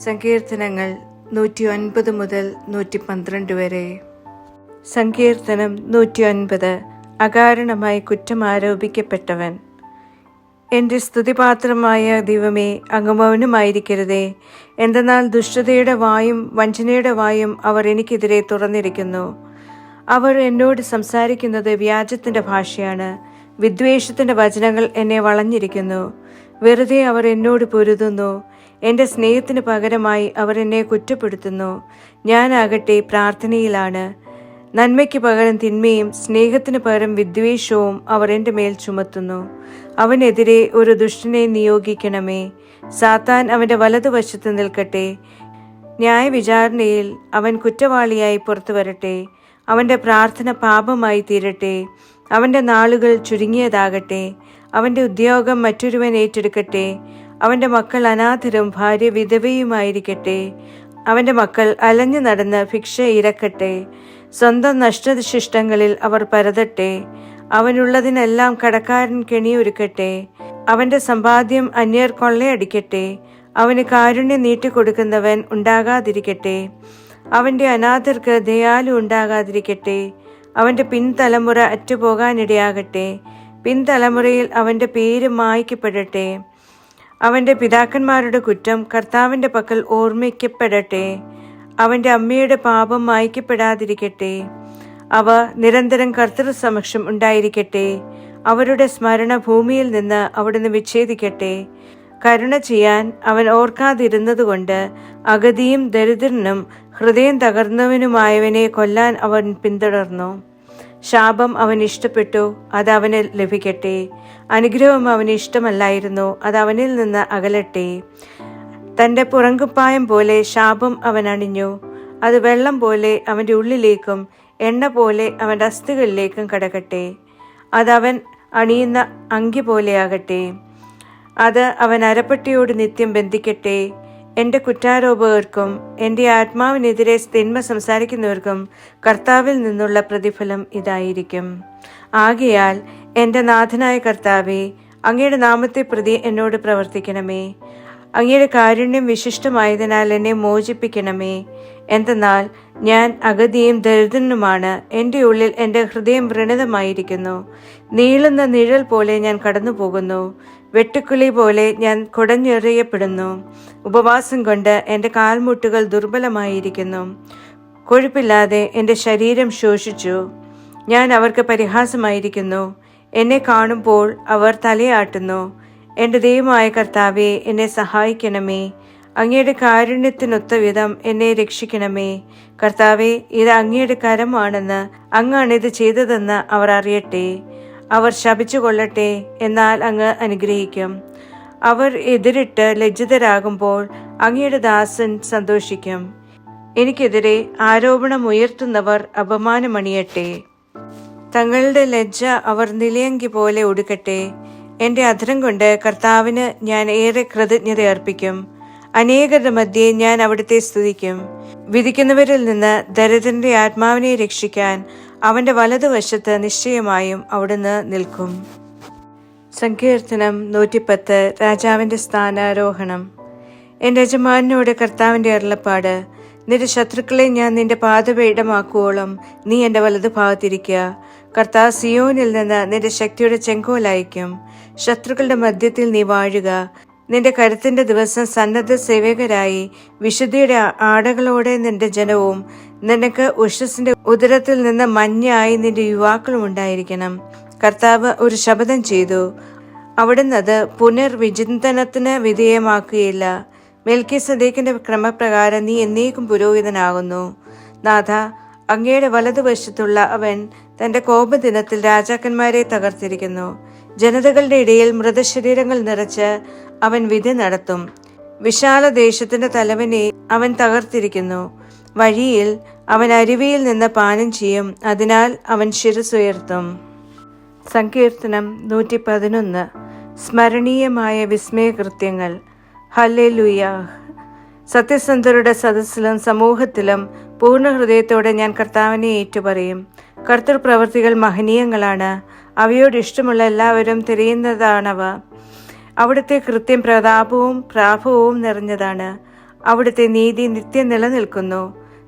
സങ്കീർത്തനങ്ങൾ 109 മുതൽ 112 വരെ. സങ്കീർത്തനം 109. അകാരണമായി കുറ്റം ആരോപിക്കപ്പെട്ടവൻ. എൻ്റെ സ്തുതിപാത്രമായ ദൈവമേ, അങ്ങ് മൗനമായിരിക്കരുതേ. എന്തെന്നാൽ ദുഷ്ടതയുടെ വായും വഞ്ചനയുടെ വായും അവർ എനിക്കെതിരെ തുറന്നിരിക്കുന്നു. അവർ എന്നോട് സംസാരിക്കുന്നത് വ്യാജത്തിൻ്റെ ഭാഷയാണ്. വിദ്വേഷത്തിൻ്റെ വചനങ്ങൾ എന്നെ വളഞ്ഞിരിക്കുന്നു. വെറുതെ അവർ എന്നോട് പൊരുതുന്നു. എൻ്റെ സ്നേഹത്തിന് പകരമായി അവർ എന്നെ കുറ്റപ്പെടുത്തുന്നു. ഞാനാകട്ടെ പ്രാർത്ഥനയിലാണ്. നന്മയ്ക്ക് പകരം തിന്മയും സ്നേഹത്തിന് പകരം വിദ്വേഷവും അവർ എൻ്റെ മേൽ ചുമത്തുന്നു. അവനെതിരെ ഒരു ദുഷ്ടനെ നിയോഗിക്കണമേ. സാത്താൻ അവൻ്റെ വലതുവശത്ത് നിൽക്കട്ടെ. ന്യായവിചാരണയിൽ അവൻ കുറ്റവാളിയായി പുറത്തു വരട്ടെ. അവൻ്റെ പ്രാർത്ഥന പാപമായി തീരട്ടെ. അവൻ്റെ നാളുകൾ ചുരുങ്ങിയതാകട്ടെ. അവൻ്റെ ഉദ്യോഗം മറ്റൊരുവൻ ഏറ്റെടുക്കട്ടെ. അവൻ്റെ മക്കൾ അനാഥരും ഭാര്യ വിധവയുമായിരിക്കട്ടെ. അവൻ്റെ മക്കൾ അലഞ്ഞു നടന്ന് ഭിക്ഷ ഇരക്കട്ടെ. സ്വന്തം നഷ്ടശിഷ്ടങ്ങളിൽ അവർ പരതട്ടെ. അവനുള്ളതിനെല്ലാം കടക്കാരൻ കെണിയൊരുക്കട്ടെ. അവൻ്റെ സമ്പാദ്യം അന്യർ കൊള്ളയടിക്കട്ടെ. അവന് കാരുണ്യം നീട്ടിക്കൊടുക്കുന്നവൻ ഉണ്ടാകാതിരിക്കട്ടെ. അവൻ്റെ അനാഥർക്ക് ദയാലു ഉണ്ടാകാതിരിക്കട്ടെ. അവൻ്റെ പിൻതലമുറ അറ്റുപോകാനിടയാകട്ടെ. പിൻതലമുറയിൽ അവൻ്റെ പേര് മായ്ക്കപ്പെടട്ടെ. അവൻ്റെ പിതാക്കന്മാരുടെ കുറ്റം കർത്താവിൻ്റെ പക്കൽ ഓർമ്മിക്കപ്പെടട്ടെ. അവൻ്റെ അമ്മയുടെ പാപം മായ്ക്കപ്പെടാതിരിക്കട്ടെ. അവ നിരന്തരം കർത്തൃസമക്ഷം ഉണ്ടായിരിക്കട്ടെ. അവരുടെ സ്മരണ ഭൂമിയിൽ നിന്ന് അവിടുന്ന് വിച്ഛേദിക്കട്ടെ. കരുണ ചെയ്യാൻ അവൻ ഓർക്കാതിരുന്നതുകൊണ്ട് അഗതിയും ദരിദ്രനും ഹൃദയം തകർന്നവനുമായവനെ കൊല്ലാൻ അവൻ പിന്തുടർന്നു. ശാപം അവന് ഇഷ്ടപ്പെട്ടു, അത് അവന് ലഭിക്കട്ടെ. അനുഗ്രഹം അവന് ഇഷ്ടമല്ലായിരുന്നു, അത് അവനിൽ നിന്ന് അകലട്ടെ. തൻ്റെ പുറങ്കുപ്പായം പോലെ ശാപം അവൻ അണിഞ്ഞു, അത് വെള്ളം പോലെ അവൻ്റെ ഉള്ളിലേക്കും എണ്ണ പോലെ അവൻ്റെ അസ്ഥികളിലേക്കും കടക്കട്ടെ. അതവൻ അണിയുന്ന അങ്കി പോലെയാകട്ടെ, അത് അവൻ അരപ്പട്ടിയോട് നിത്യം ബന്ധിക്കട്ടെ. എൻ്റെ കുറ്റാരോപകർക്കും എൻ്റെ ആത്മാവിനെതിരെ തിന്മ സംസാരിക്കുന്നവർക്കും കർത്താവിൽ നിന്നുള്ള പ്രതിഫലം ഇതായിരിക്കും. ആകയാൽ എൻ്റെ നാഥനായ കർത്താവേ, അങ്ങയുടെ നാമത്തെ പ്രതി എന്നോട് പ്രവർത്തിക്കണമേ. അങ്ങയുടെ കാരുണ്യം വിശിഷ്ടമായതിനാൽ എന്നെ മോചിപ്പിക്കണമേ. എന്തെന്നാൽ ഞാൻ അഗതിയും ദരിദ്രനുമാണ്, എൻ്റെ ഉള്ളിൽ എൻ്റെ ഹൃദയം വ്രണതമായിരിക്കുന്നു. നീളുന്ന നിഴൽ പോലെ ഞാൻ കടന്നു പോകുന്നു, വെട്ടുക്കിളി പോലെ ഞാൻ കുടഞ്ഞെറിയപ്പെടുന്നു. ഉപവാസം കൊണ്ട് എൻ്റെ കാൽമുട്ടുകൾ ദുർബലമായിരിക്കുന്നു. കൊഴുപ്പില്ലാതെ എൻ്റെ ശരീരം ശോഷിച്ചു. ഞാൻ അവർക്ക് പരിഹാസമായിരിക്കുന്നു. എന്നെ കാണുമ്പോൾ അവർ തലയാട്ടുന്നു. എൻ്റെ ദൈവമായ കർത്താവേ, എന്നെ സഹായിക്കണമേ. അങ്ങയുടെ കാരുണ്യത്തിനൊത്ത വിധം എന്നെ രക്ഷിക്കണമേ. കർത്താവേ, ഇത് അങ്ങയുടെ കരമാണെന്ന്, അങ്ങാണ് ഇത് ചെയ്തതെന്ന് അവർ അറിയട്ടെ. അവർ ശപിച്ചു കൊള്ളട്ടെ, എന്നാൽ അങ്ങ് അനുഗ്രഹിക്കും. അവർ എതിരിട്ട് ലജ്ജിതരാകുമ്പോൾ അങ്ങയുടെ ദാസൻ സന്തോഷിക്കും. എനിക്കെതിരെ ആരോപണമുയർത്തുന്നവർ അപമാനമണിയട്ടെ. തങ്ങളുടെ ലജ്ജ അവർ നിലയങ്കി പോലെ ഉടുക്കട്ടെ. എൻ്റെ അധരം കൊണ്ട് കർത്താവിന് ഞാൻ ഏറെ കൃതജ്ഞത അർപ്പിക്കും. അനേകരുടെ മധ്യേ ഞാൻ അവിടുത്തെ സ്തുതിക്കും. വിധിക്കുന്നവരിൽ നിന്ന് ദരിദ്രന്റെ ആത്മാവിനെ രക്ഷിക്കാൻ അവന്റെ വലതുവശത്ത് നിശ്ചയമായും അവിടുന്ന് നിൽക്കും. സങ്കീർത്തനം 110. രാജാവിന്റെ സ്ഥാനാരോഹണം. എൻ്റെ യജമാനോട് കർത്താവിന്റെ അരുളപ്പാട്: നിന്റെ ശത്രുക്കളെ ഞാൻ നിന്റെ പാദപീഠമാക്കുവോളം നീ എൻ്റെ വലതുഭാഗത്തിരിക്കുക. കർത്താവ് സിയോനിൽ നിന്ന് നിന്റെ ശക്തിയുടെ ചെങ്കോലയക്കും. ശത്രുക്കളുടെ മധ്യത്തിൽ നീ വാഴുക. നിന്റെ കരുത്തിന്റെ ദിവസം സന്നദ്ധ സേവകരായി വിശുദ്ധിയുടെ ആടകളോടെ നിന്റെ ജനവും നിനക്ക് ഉഷസിന്റെ ഉദരത്തിൽ നിന്ന് മഞ്ഞായി നിന്റെ യുവാക്കളും ഉണ്ടായിരിക്കണം. കർത്താവ് ഒരു ശപഥം ചെയ്തു, അവിടുന്ന് അത് പുനർവിചിന്തനത്തിന് വിധേയമാക്കുകയില്ല. മെൽക്കിസദേക്കിന്റെ ക്രമപ്രകാരം നീ എന്നേക്കും പുരോഹിതനാകുന്നു. നാഥ, അങ്ങയുടെ വലതുവശത്തുള്ള അവൻ തന്റെ കോപദിനത്തിൽ രാജാക്കന്മാരെ തകർത്തിരിക്കുന്നു. ജനതകളുടെ ഇടയിൽ മൃതശരീരങ്ങൾ നിറച്ച് അവൻ വിധി നടത്തും. വിശാല ദേശത്തിന്റെ തലവനെ അവൻ തകർത്തിരിക്കുന്നു. വഴിയിൽ അവൻ അരുവിയിൽ നിന്ന് പാനം ചെയ്യും, അതിനാൽ അവൻ ശിരസുയർത്തും. സങ്കീർത്തനം 111. സ്മരണീയമായ വിസ്മയകൃത്യങ്ങൾ. ഹല്ലേലൂയ. സത്യസന്ധരുടെ സദസ്സിലും സമൂഹത്തിലും പൂർണ്ണ ഹൃദയത്തോടെ ഞാൻ കർത്താവിനെ ഏറ്റുപറയും. കർത്തൃപ്രവൃത്തികൾ മഹനീയങ്ങളാണ്, അവയോട് ഇഷ്ടമുള്ള എല്ലാവരും തിരയുന്നതാണവ. അവിടുത്തെ കൃത്യം പ്രതാപവും പ്രാഭവവും നിറഞ്ഞതാണ്. അവിടുത്തെ നീതി നിത്യം നിലനിൽക്കുന്നു.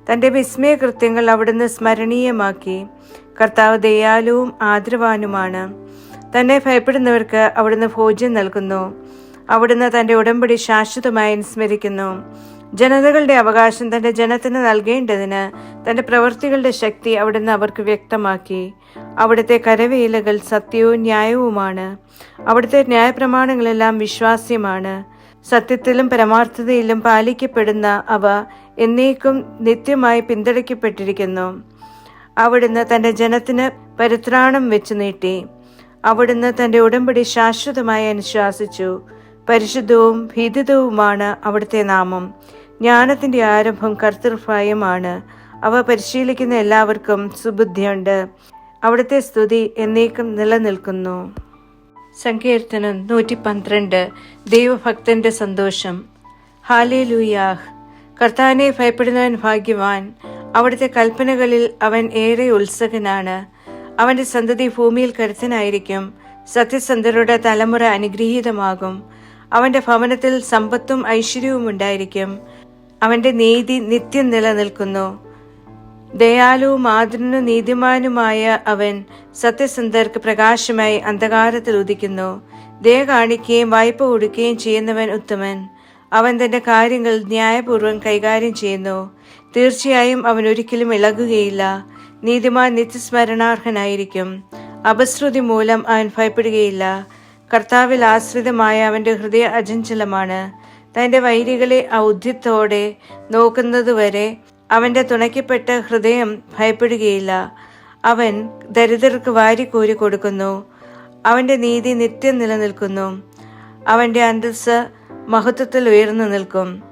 തന്റെ വിസ്മയകൃത്യങ്ങൾ അവിടുന്ന് സ്മരണീയമാക്കി. കർത്താവ് ദയാലുവും ആദരവാനുമാണ്. തന്നെ ഭയപ്പെടുന്നവർക്ക് അവിടുന്ന് ഭോജ്യം നൽകുന്നു. അവിടുന്ന് തന്റെ ഉടമ്പടി ശാശ്വതമായി അനുസ്മരിക്കുന്നു. ജനതകളുടെ അവകാശം തന്റെ ജനത്തിന് നൽകേണ്ടതിന് തന്റെ പ്രവൃത്തികളുടെ ശക്തി അവിടുന്ന് അവർക്ക് വ്യക്തമാക്കി. അവിടുത്തെ കരവേലകൾ സത്യവും ന്യായവുമാണ്. അവിടുത്തെ ന്യായപ്രമാണങ്ങളെല്ലാം വിശ്വാസ്യമാണ്. സത്യത്തിലും പരമാർത്ഥതയിലും പാലിക്കപ്പെടുന്ന അവ എന്നേക്കും നിത്യമായി പിന്തുണയ്ക്കപ്പെട്ടിരിക്കുന്നു. അവിടുന്ന് തന്റെ ജനത്തിന് പരിത്രാണം വെച്ചു നീട്ടി. അവിടുന്ന് തന്റെ ഉടമ്പടി ശാശ്വതമായി അനുശാസിച്ചു. പരിശുദ്ധവും ഭീതിതവുമാണ് അവിടുത്തെ നാമം. ജ്ഞാനത്തിന്റെ ആരംഭം കർത്തൃഭയമാണ്. അവ പരിശീലിക്കുന്ന എല്ലാവർക്കും സുബുദ്ധിയുണ്ട്. അവിടുത്തെ സ്തുതി എന്നേക്കും നിലനിൽക്കുന്നു. സങ്കീർത്തനം 112. ദൈവഭക്തന്റെ സന്തോഷം. ഹാലേലൂയാഹ്. കർത്താവിനെ ഭയപ്പെടുന്നവൻ ഭാഗ്യവാൻ. അവിടുത്തെ കൽപ്പനകളിൽ അവൻ ഏറെ ഉത്സുകനാണ്. അവന്റെ സന്തതി ഭൂമിയിൽ കരുത്തനായിരിക്കും. സത്യസന്ധരുടെ തലമുറ അനുഗ്രഹീതമാകും. അവന്റെ ഭവനത്തിൽ സമ്പത്തും ഐശ്വര്യവും ഉണ്ടായിരിക്കും. അവന്റെ നീതി നിത്യം നിലനിൽക്കുന്നു. ദയാലുവും ആദരനും നീതിമാനുമായ അവൻ സത്യസന്ധർക്ക് പ്രകാശമായി അന്ധകാരത്തിൽ ഉദിക്കുന്നു. ദയ കാണിക്കുകയും വായ്പ കൊടുക്കുകയും ചെയ്യുന്നവൻ ഉത്തമൻ. അവൻ തന്റെ കാര്യങ്ങൾ ന്യായപൂർവ്വം കൈകാര്യം ചെയ്യുന്നു. തീർച്ചയായും അവൻ ഒരിക്കലും ഇളകുകയില്ല. നീതിമാൻ നിത്യസ്മരണാർഹനായിരിക്കും. അപശ്രുതി മൂലം അവൻ ഭയപ്പെടുകയില്ല. കർത്താവിൽ ആശ്രിതമായ അവന്റെ ഹൃദയം അചഞ്ചലമാണ്. തന്റെ വൈരികളെ ഔദ്ധ്യത്തോടെ നോക്കുന്നതുവരെ അവന്റെ തുണയ്ക്കപ്പെട്ട ഹൃദയം ഭയപ്പെടുകയില്ല. അവൻ ദരിദ്രർക്ക് വാരിക്കോരി കൊടുക്കുന്നു. അവന്റെ നീതി നിത്യം നിലനിൽക്കുന്നു. അവന്റെ അന്തസ്സ് മഹത്വത്തിൽ ഉയർന്നു നിൽക്കും.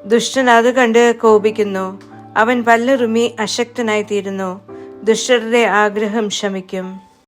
ദുഷ്ടൻ അത് കണ്ട് കോപിക്കുന്നു. അവൻ പല്ലുറുമി അശക്തനായി തീരുന്നു. ദുഷ്ടരുടെ ആഗ്രഹം ശമിക്കും.